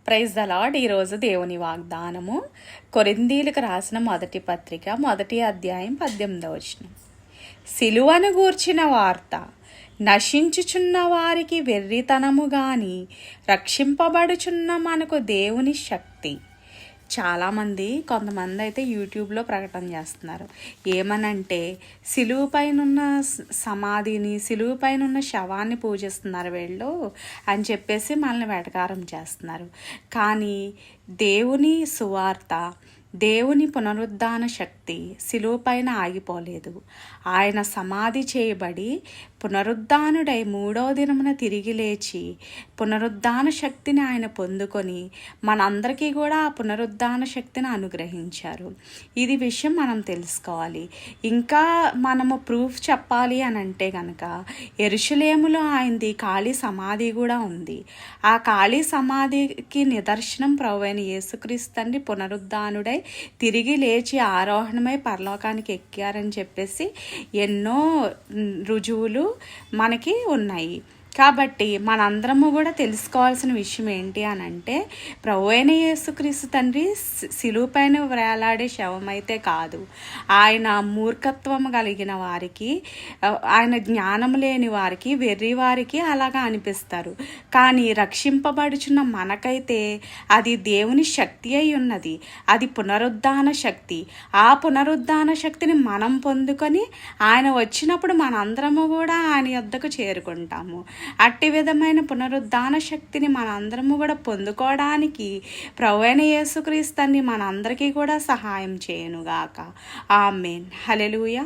Praise the lord. ఈరోజు దేవుని వాగ్దానము కొరింథీయులకు రాసిన మొదటి పత్రిక 1వ అధ్యాయం 18వ వచనం. సిలువను గూర్చిన వార్త నశించుచున్న వారికి వెర్రితనము గాని రక్షింపబడుచున్న మనకు దేవుని శక్తి. కొంతమంది అయితే యూట్యూబ్లో ప్రకటన చేస్తున్నారు. ఏమనంటే సిలువు పైన ఉన్న సమాధిని, సిలువు పైన ఉన్న శవాన్ని పూజిస్తున్నారు వీళ్ళు అని చెప్పేసి మనల్ని వెటకారం చేస్తున్నారు. కానీ దేవుని సువార్త, దేవుని పునరుద్ధాన శక్తి సిలువ పైన ఆగిపోలేదు. ఆయన సమాధి చేయబడి పునరుద్ధానుడై 3వ దినమున తిరిగి లేచి పునరుద్ధాన శక్తిని ఆయన పొందుకొని మనందరికీ కూడా ఆ పునరుద్ధాన శక్తిని అనుగ్రహించారు. ఇది విషయం మనం తెలుసుకోవాలి. ఇంకా మనము ప్రూఫ్ చెప్పాలి అని అంటే కనుక యెరూషలేములో ఆయనది ఖాళీ సమాధి కూడా ఉంది. ఆ ఖాళీ సమాధికి నిదర్శనం ప్రభువైన యేసుక్రీస్తు తండ్రి పునరుద్ధానుడై తిరిగి లేచి ఆరోహణమై పరలోకానికి ఎక్కారని చెప్పేసి ఎన్నో రుజువులు మనకి ఉన్నాయి. కాబట్టి మనందరము కూడా తెలుసుకోవాల్సిన విషయం ఏంటి అని అంటే, ప్రభువైన యేసుక్రీస్తు తండ్రి సిలువ పైన వేలాడే శవం అయితే కాదు. ఆయన మూర్ఖత్వం కలిగిన వారికి, ఆయన జ్ఞానం లేని వారికి, వెర్రి వారికి అలాగా అనిపిస్తారు. కానీ రక్షింపబడుచున్న మనకైతే అది దేవుని శక్తి అయి ఉన్నది. అది పునరుద్ధాన శక్తి. ఆ పునరుద్ధాన శక్తిని మనం పొందుకొని ఆయన వచ్చినప్పుడు మనందరము కూడా ఆయన యొద్దకు చేరుకుంటాము. అట్టి విధమైన పునరుద్ధాన శక్తిని మనందరము కూడా పొందుకోవడానికి ప్రభువైన యేసుక్రీస్తుని మనందరికీ కూడా సహాయం చేయనుగాక. ఆమేన్. హల్లెలూయా.